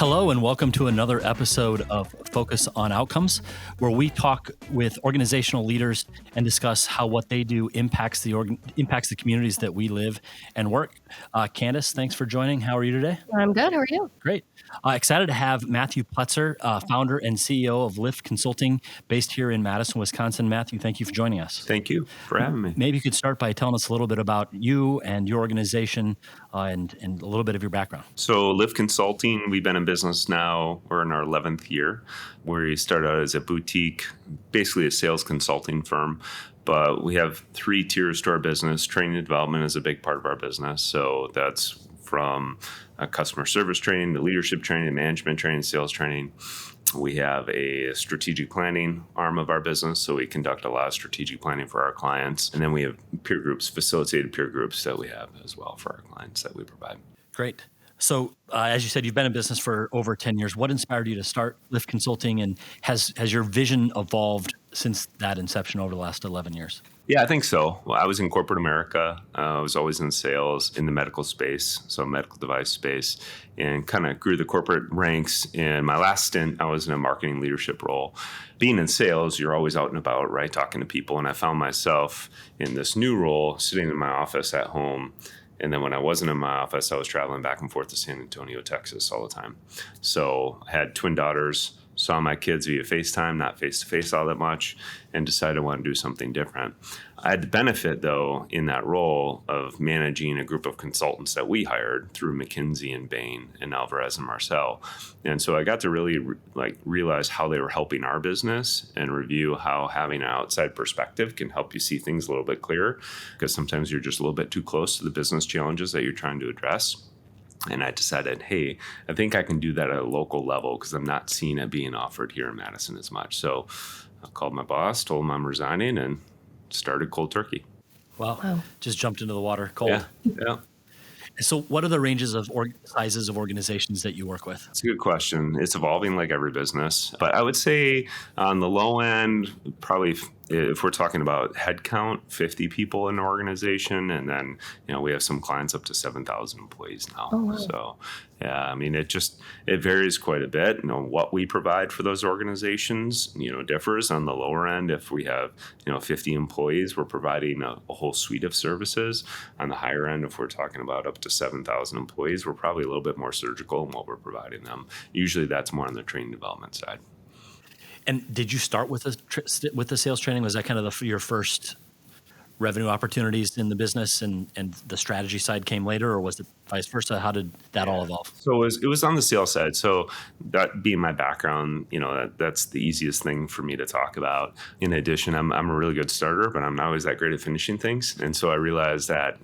Hello, and welcome to another episode of Focus on Outcomes, where we talk with organizational leaders and discuss how what they do impacts the communities that we live and work. Candice, thanks for joining. How are you today? I'm good. How are you? Great. Excited to have Matthew Pletzer, founder and CEO of Lift Consulting, based here in Madison, Wisconsin. Matthew, thank you for joining us. Thank you for having me. Maybe you could start by telling us a little bit about you and your organization and a little bit of your background. So Lift Consulting, we've been in business now, we're in our 11th year. We started out as a boutique, basically a sales consulting firm. But we have 3 tiers to our business. Training and development is a big part of our business. So that's from customer service training, to leadership training, management training, sales training. We have a strategic planning arm of our business, so we conduct a lot of strategic planning for our clients. And then we have peer groups, facilitated peer groups that we have as well for our clients that we provide. Great. So as you said, you've been in business for over 10 years. What inspired you to start Lift Consulting, and has your vision evolved since that inception over the last 11 years? Yeah, I think so. Well, I was in corporate America. I was always in sales in the medical space, so medical device space, and kind of grew the corporate ranks. In my last stint, I was in a marketing leadership role. Being in sales, you're always out and about, right, talking to people. And I found myself in this new role, sitting in my office at home. And then when I wasn't in my office, I was traveling back and forth to San Antonio, Texas all the time. So I had twin daughters, saw my kids via FaceTime, not face-to-face all that much, and decided I wanted to do something different. I had the benefit, though, in that role of managing a group of consultants that we hired through McKinsey and Bain and Alvarez and Marcel. And so I got to really realize how they were helping our business and review how having an outside perspective can help you see things a little bit clearer, because sometimes you're just a little bit too close to the business challenges that you're trying to address. And I decided, hey, I think I can do that at a local level because I'm not seeing it being offered here in Madison as much. So I called my boss, told him I'm resigning, and started cold turkey. Wow. Just jumped into the water cold. Yeah. So what are the ranges of sizes of organizations that you work with? It's a good question. It's evolving like every business. But I would say on the low end, probably if we're talking about headcount, 50 people in an organization. And then, we have some clients up to 7,000 employees now. Oh, wow. So, yeah, I mean, it varies quite a bit. What we provide for those organizations, differs. On the lower end, if we have, 50 employees, we're providing a whole suite of services. On the higher end, if we're talking about up to 7,000 employees, we're probably a little bit more surgical in what we're providing them. Usually that's more on the training development side. And did you start with the sales training? Was that kind of your first revenue opportunities in the business, and the strategy side came later, or was it vice versa? How did that all evolve? So it was on the sales side. So that being my background, that's the easiest thing for me to talk about. In addition, I'm a really good starter, but I'm not always that great at finishing things. And so I realized that,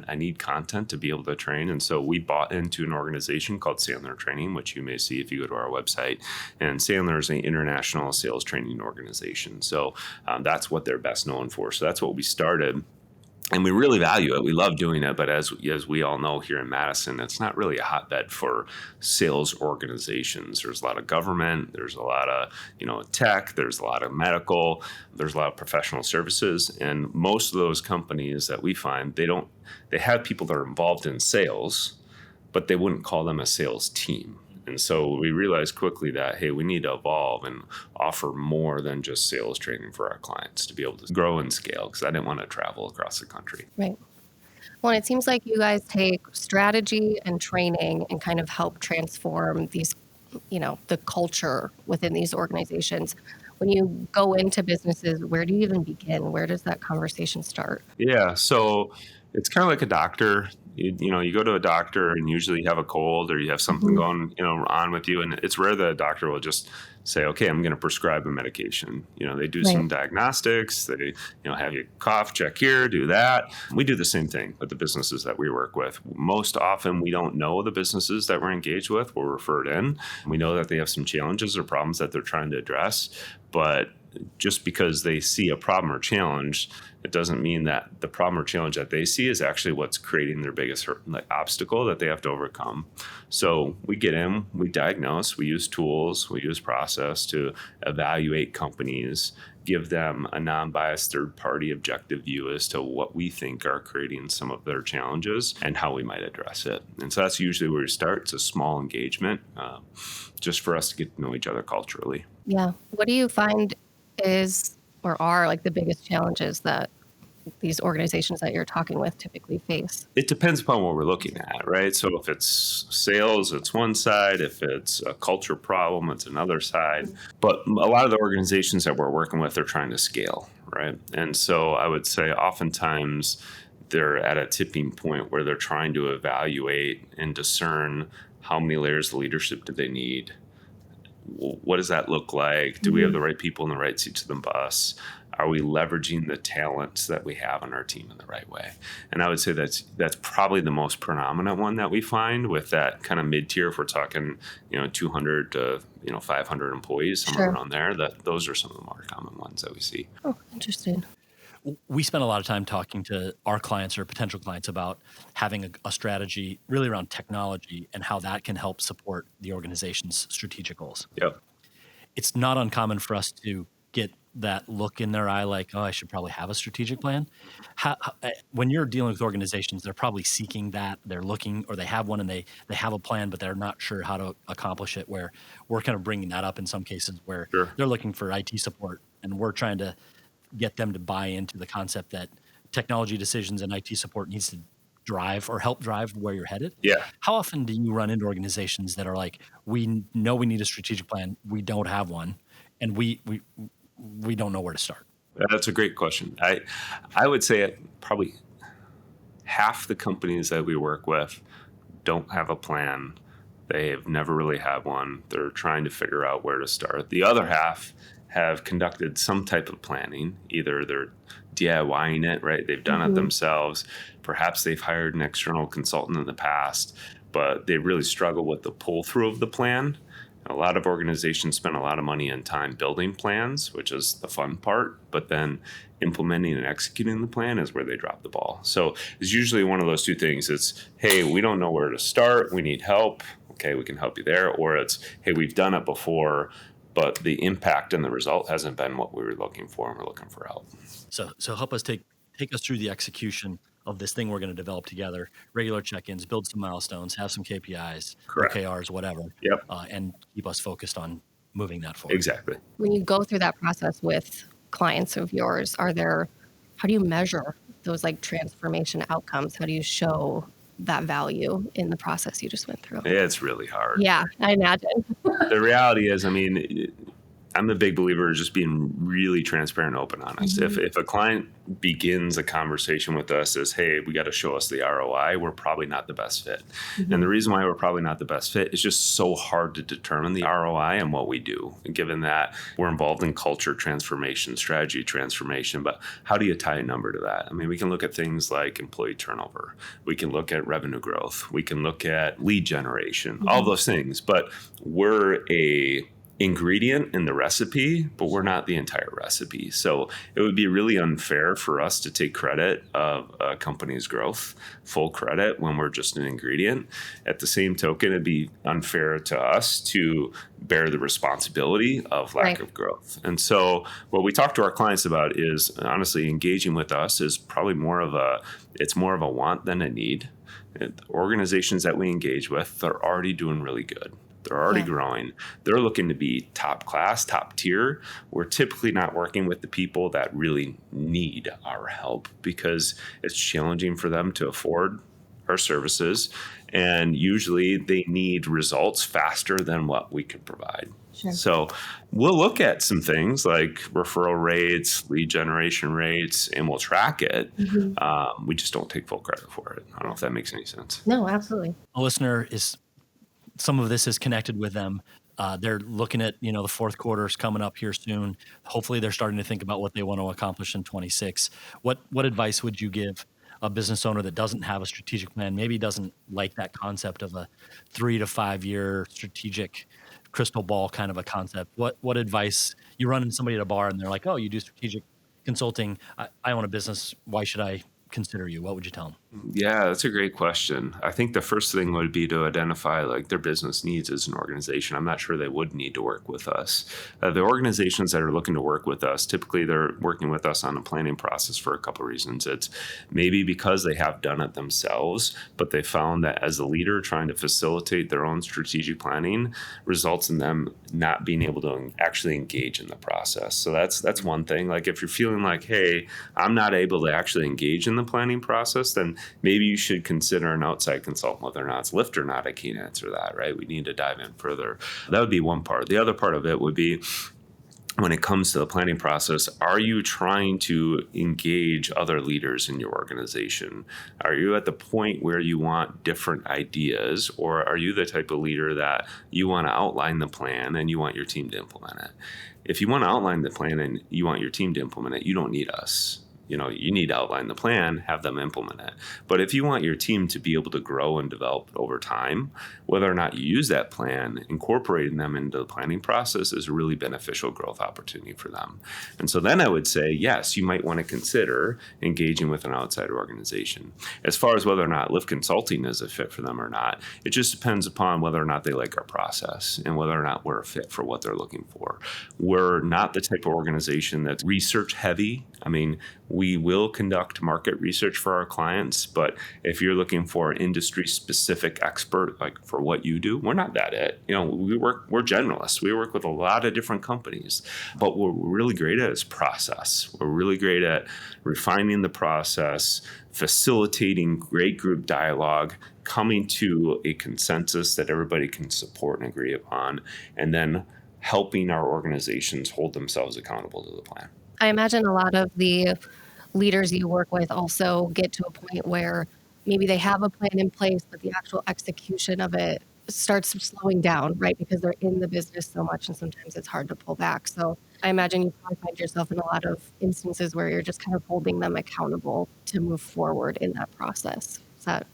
I need content to be able to train. And so we bought into an organization called Sandler Training, which you may see if you go to our website. And Sandler is an international sales training organization. So that's what they're best known for. So that's what we started. And we really value it. We love doing it. But as we all know here in Madison, it's not really a hotbed for sales organizations. There's a lot of government. There's a lot of, tech. There's a lot of medical. There's a lot of professional services. And most of those companies that we find, they have people that are involved in sales, but they wouldn't call them a sales team. And so we realized quickly that, hey, we need to evolve and offer more than just sales training for our clients to be able to grow and scale, because I didn't want to travel across the country. Right. Well, it seems like you guys take strategy and training and kind of help transform these, the culture within these organizations. When you go into businesses, where do you even begin? Where does that conversation start? Yeah. So it's kind of like a doctor. You go to a doctor and usually you have a cold or you have something going, on with you. And it's rare that a doctor will just say, okay, I'm going to prescribe a medication. They do some diagnostics. They, have you cough, check here, do that. We do the same thing with the businesses that we work with. Most often we don't know the businesses that we're engaged with. We're referred in. We know that they have some challenges or problems that they're trying to address. But just because they see a problem or challenge, it doesn't mean that the problem or challenge that they see is actually what's creating their biggest obstacle that they have to overcome. So we get in, we diagnose, we use tools, we use process to evaluate companies, give them a non-biased third-party objective view as to what we think are creating some of their challenges and how we might address it. And so that's usually where we start. It's a small engagement, just for us to get to know each other culturally. Yeah. What do you find is or are like the biggest challenges that these organizations that you're talking with typically face? It depends upon what we're looking at, right? So if it's sales, it's one side. If it's a culture problem, it's another side. But a lot of the organizations that we're working with are trying to scale, right? And so I would say oftentimes they're at a tipping point where they're trying to evaluate and discern how many layers of leadership do they need? What does that look like? Do we have the right people in the right seats of the bus? Are we leveraging the talents that we have on our team in the right way? And I would say that's probably the most predominant one that we find with that kind of mid-tier. If we're talking, 200 to 500 employees, somewhere around there. Those are some of the more common ones that we see. Oh, interesting. We spend a lot of time talking to our clients or potential clients about having a strategy really around technology and how that can help support the organization's strategic goals. Yep. It's not uncommon for us to get that look in their eye like, oh, I should probably have a strategic plan. When you're dealing with organizations, they're probably seeking that. They're looking, or they have one and they have a plan, but they're not sure how to accomplish it, where we're kind of bringing that up in some cases where they're looking for IT support, and we're trying to get them to buy into the concept that technology decisions and IT support needs to drive or help drive where you're headed. Yeah. How often do you run into organizations that are like, we know we need a strategic plan, we don't have one, and we don't know where to start? That's a great question. I would say probably half the companies that we work with don't have a plan. They have never really had one. They're trying to figure out where to start. The other half have conducted some type of planning. Either they're DIYing it, right? They've done it themselves. Perhaps they've hired an external consultant in the past, but they really struggle with the pull-through of the plan. A lot of organizations spend a lot of money and time building plans, which is the fun part, but then implementing and executing the plan is where they drop the ball. So it's usually one of those two things. It's, hey, we don't know where to start. We need help. Okay, we can help you there. Or it's, hey, we've done it before, but the impact and the result hasn't been what we were looking for, and we're looking for help. So help us take us through the execution of this thing we're going to develop together, regular check-ins, build some milestones, have some KPIs, Correct. OKRs, whatever, Yep. And keep us focused on moving that forward. Exactly. When you go through that process with clients of yours, how do you measure those like transformation outcomes? How do you show that value in the process you just went through? It's really hard. Yeah, I imagine. The reality is, I'm a big believer of just being really transparent, open, honest. If a client begins a conversation with us as, hey, we got to show us the ROI, we're probably not the best fit. And the reason why we're probably not the best fit is just so hard to determine the ROI and what we do, given that we're involved in culture transformation, strategy transformation. But how do you tie a number to that? We can look at things like employee turnover. We can look at revenue growth. We can look at lead generation, all those things. But we're a ingredient in the recipe, but we're not the entire recipe. So it would be really unfair for us to take credit of a company's growth, full credit, when we're just an ingredient. At the same token, it'd be unfair to us to bear the responsibility of lack of growth. And so what we talk to our clients about is, honestly, engaging with us is probably more of a want than a need. Organizations that we engage with, they're already doing really good. They're already growing. They're looking to be top class, top tier. We're typically not working with the people that really need our help because it's challenging for them to afford our services. And usually they need results faster than what we could provide. Sure. So we'll look at some things like referral rates, lead generation rates, and we'll track it. We just don't take full credit for it. I don't know if that makes any sense. No, absolutely. A listener some of this is connected with them. They're looking at, the fourth quarter is coming up here soon. Hopefully they're starting to think about what they want to accomplish in 26. What advice would you give a business owner that doesn't have a strategic plan, maybe doesn't like that concept of a 3 to 5 year strategic crystal ball kind of a concept. What advice you run into somebody at a bar and they're like, oh, you do strategic consulting. I own a business. Why should I consider you? What would you tell them? Yeah, that's a great question. I think the first thing would be to identify like their business needs as an organization. I'm not sure they would need to work with us. The organizations that are looking to work with us, typically they're working with us on a planning process for a couple of reasons. It's maybe because they have done it themselves, but they found that as a leader trying to facilitate their own strategic planning results in them not being able to actually engage in the process. So that's one thing. Like if you're feeling like, hey, I'm not able to actually engage in the planning process, then maybe you should consider an outside consultant. Whether or not it's Lyft or not, I can't answer that, right? We need to dive in further. That would be one part. The other part of it would be when it comes to the planning process, are you trying to engage other leaders in your organization? Are you at the point where you want different ideas, or are you the type of leader that you want to outline the plan and you want your team to implement it? If you want to outline the plan and you want your team to implement it, you don't need us. You need to outline the plan, have them implement it. But if you want your team to be able to grow and develop over time, whether or not you use that plan, incorporating them into the planning process is a really beneficial growth opportunity for them. And so then I would say, yes, you might want to consider engaging with an outside organization. As far as whether or not Lyft Consulting is a fit for them or not, it just depends upon whether or not they like our process and whether or not we're a fit for what they're looking for. We're not the type of organization that's research heavy. I mean, we will conduct market research for our clients, but if you're looking for an industry-specific expert, like for what you do, we're not that it. We're generalists. We work with a lot of different companies, but what we're really great at is process. We're really great at refining the process, facilitating great group dialogue, coming to a consensus that everybody can support and agree upon, and then helping our organizations hold themselves accountable to the plan. I imagine a lot of the leaders you work with also get to a point where maybe they have a plan in place, but the actual execution of it starts slowing down, right? Because they're in the business so much and sometimes it's hard to pull back. So I imagine you probably find yourself in a lot of instances where you're just kind of holding them accountable to move forward in that process. Is that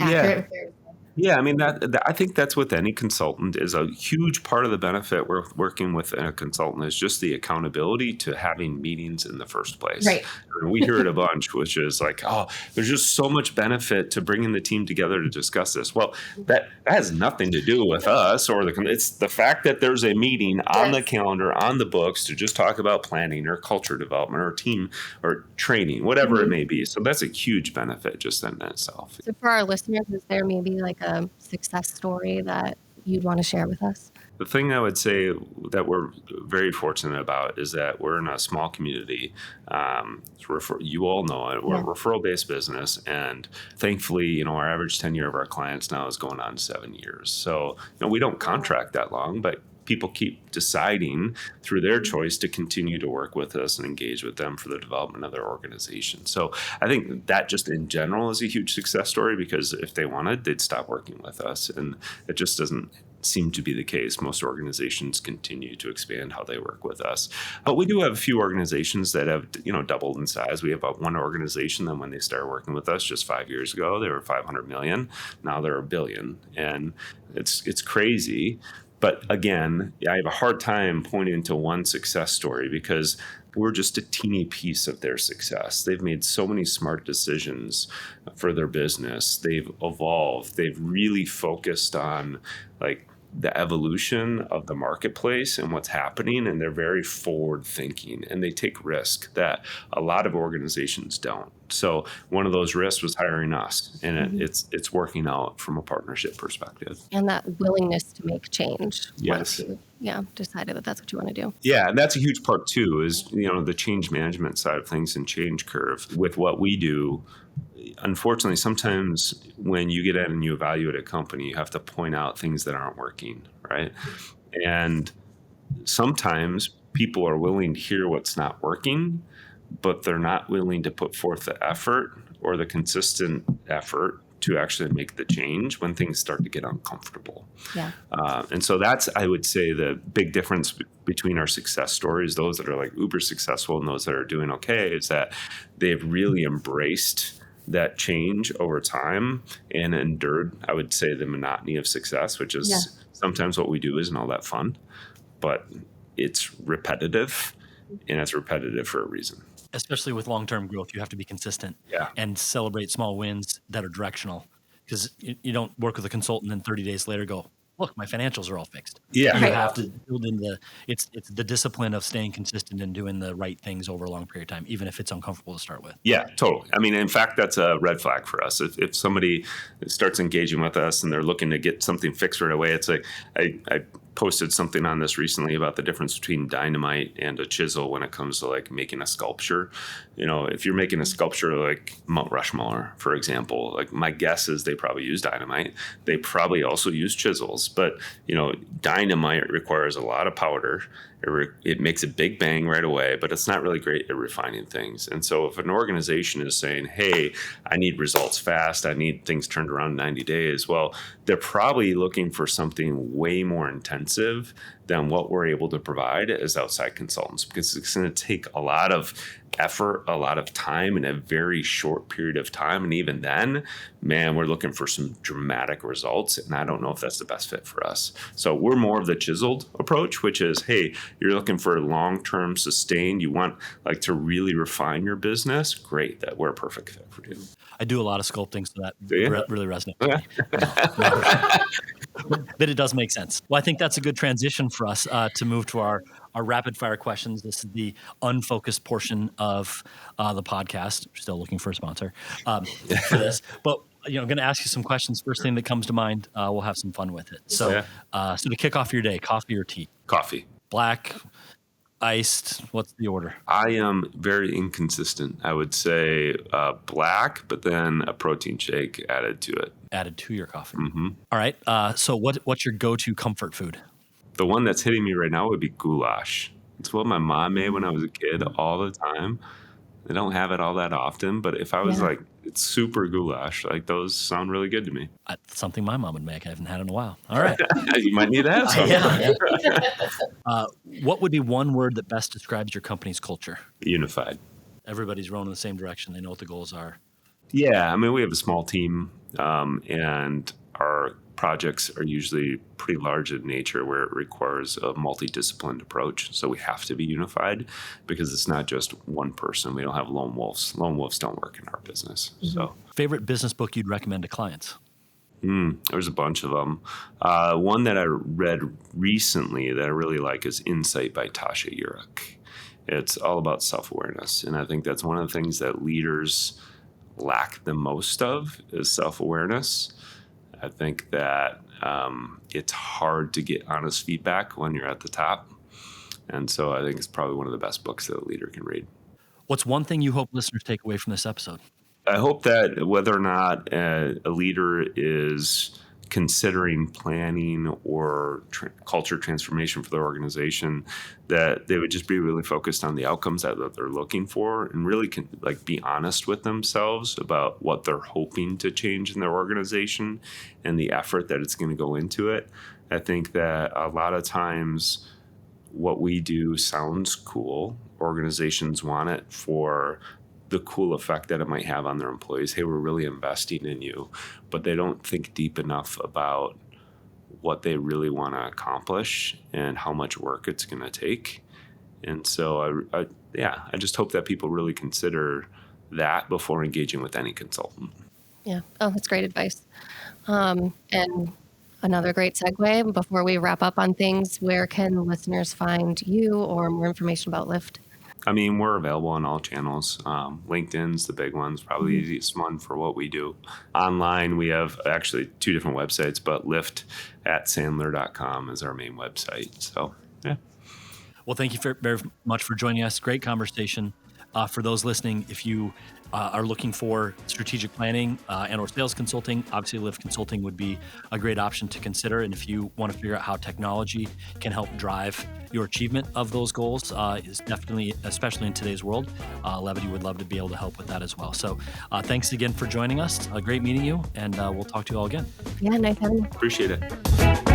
accurate? Yeah, I mean, I think that's with any consultant is a huge part of the benefit we're working with a consultant is just the accountability to having meetings in the first place. Right. And we hear it a bunch, which is like, oh, there's just so much benefit to bringing the team together to discuss this. Well, that has nothing to do with us it's the fact that there's a meeting on the calendar, on the books to just talk about planning or culture development or team or training, whatever it may be. So that's a huge benefit just in itself. So for our listeners, is there maybe like a success story that you'd want to share with us? The thing I would say that we're very fortunate about is that we're in a small community. You all know it. We're a referral-based business, and thankfully, our average tenure of our clients now is going on 7 years. So, we don't contract that long, but people keep deciding through their choice to continue to work with us and engage with them for the development of their organization. So I think that just in general is a huge success story because if they wanted, they'd stop working with us. And it just doesn't seem to be the case. Most organizations continue to expand how they work with us. But we do have a few organizations that have, doubled in size. We have one organization that when they started working with us just 5 years ago, they were 500 million. Now they're $1 billion. And it's crazy. But again, I have a hard time pointing to one success story because we're just a teeny piece of their success. They've made so many smart decisions for their business. They've evolved. They've really focused on the evolution of the marketplace and what's happening, and they're very forward thinking and they take risk that a lot of organizations don't. So one of those risks was hiring us, and it's working out from a partnership perspective. And that willingness to make change. Yes. Once you decided that that's what you want to do. Yeah, and that's a huge part too is, the change management side of things and change curve. With what we do, unfortunately, sometimes when you get in and you evaluate a company, you have to point out things that aren't working, right? And sometimes people are willing to hear what's not working, but they're not willing to put forth the effort or the consistent effort to actually make the change when things start to get uncomfortable. Yeah. And so that's, I would say, the big difference between our success stories, those that are uber successful and those that are doing okay, is that they've really embraced that change over time and endured, I would say, the monotony of success, which is sometimes what we do isn't all that fun, but it's repetitive, and it's repetitive for a reason. Especially with long-term growth, you have to be consistent and celebrate small wins that are directional, because you don't work with a consultant and 30 days later go, look, my financials are all fixed. Yeah. You have to build in it's the discipline of staying consistent and doing the right things over a long period of time, even if it's uncomfortable to start with. Yeah, totally. I mean, in fact, that's a red flag for us. If somebody starts engaging with us and they're looking to get something fixed right away, it's like I posted something on this recently about the difference between dynamite and a chisel when it comes to like making a sculpture. If you're making a sculpture like Mount Rushmore, for example, like my guess is they probably use dynamite. They probably also use chisels, but dynamite requires a lot of powder. It makes a big bang right away, but it's not really great at refining things. And so if an organization is saying, hey, I need results fast, I need things turned around in 90 days, well, they're probably looking for something way more intensive than what we're able to provide as outside consultants, because it's going to take a lot of effort, a lot of time in a very short period of time. And even then, man, we're looking for some dramatic results. And I don't know if that's the best fit for us. So we're more of the chiseled approach, which is, hey, you're looking for long-term sustained, you want like to really refine your business. Great, that we're a perfect fit for you. I do a lot of sculpting, so that really resonates with me. But it does make sense. Well, I think that's a good transition for us to move to our rapid fire questions. This is the unfocused portion of the podcast. We're still looking for a sponsor for this. But I'm going to ask you some questions. First thing that comes to mind, we'll have some fun with it. So, so to kick off your day, coffee or tea? Coffee. Black, iced, what's the order? I am very inconsistent. I would say black, but then a protein shake added to it. Added to your coffee. Mm-hmm. All right. So what's your go-to comfort food? The one that's hitting me right now would be goulash. It's what my mom made when I was a kid all the time. I don't have it all that often, but if I was like, it's super goulash, like those sound really good to me. Something my mom would make. I haven't had in a while. All right. You might need to have some. What would be one word that best describes your company's culture? Unified. Everybody's rowing in the same direction. They know what the goals are. Yeah. I mean, we have a small team, and our projects are usually pretty large in nature, where it requires a multidisciplined approach. So we have to be unified, because it's not just one person. We don't have lone wolves. Lone wolves don't work in our business. Mm-hmm. So, favorite business book you'd recommend to clients? There's a bunch of them. One that I read recently that I really like is Insight by Tasha Eurich. It's all about self-awareness. And I think that's one of the things that leaders lack the most of is self-awareness. I think that it's hard to get honest feedback when you're at the top. And so I think it's probably one of the best books that a leader can read. What's one thing you hope listeners take away from this episode? I hope that whether or not a leader is considering planning or culture transformation for their organization, that they would just be really focused on the outcomes that they're looking for, and really be honest with themselves about what they're hoping to change in their organization and the effort that it's going to go into it. I think that a lot of times what we do sounds cool. Organizations want it for the cool effect that it might have on their employees. Hey, we're really investing in you, but they don't think deep enough about what they really want to accomplish and how much work it's going to take. And so I just hope that people really consider that before engaging with any consultant. Yeah. Oh, that's great advice. And another great segue before we wrap up on things, where can listeners find you or more information about Lyft? I mean, we're available on all channels. LinkedIn's the big one's probably the easiest one for what we do. Online, we have actually 2 different websites, but Lyft@Sandler.com is our main website. So, yeah. Well, thank you very much for joining us. Great conversation. For those listening, if you are looking for strategic planning and or sales consulting, obviously Lyft Consulting would be a great option to consider. And if you want to figure out how technology can help drive your achievement of those goals, is definitely, especially in today's world, Levity would love to be able to help with that as well. So thanks again for joining us. Great meeting you, and we'll talk to you all again. Yeah, nice having you. Appreciate it.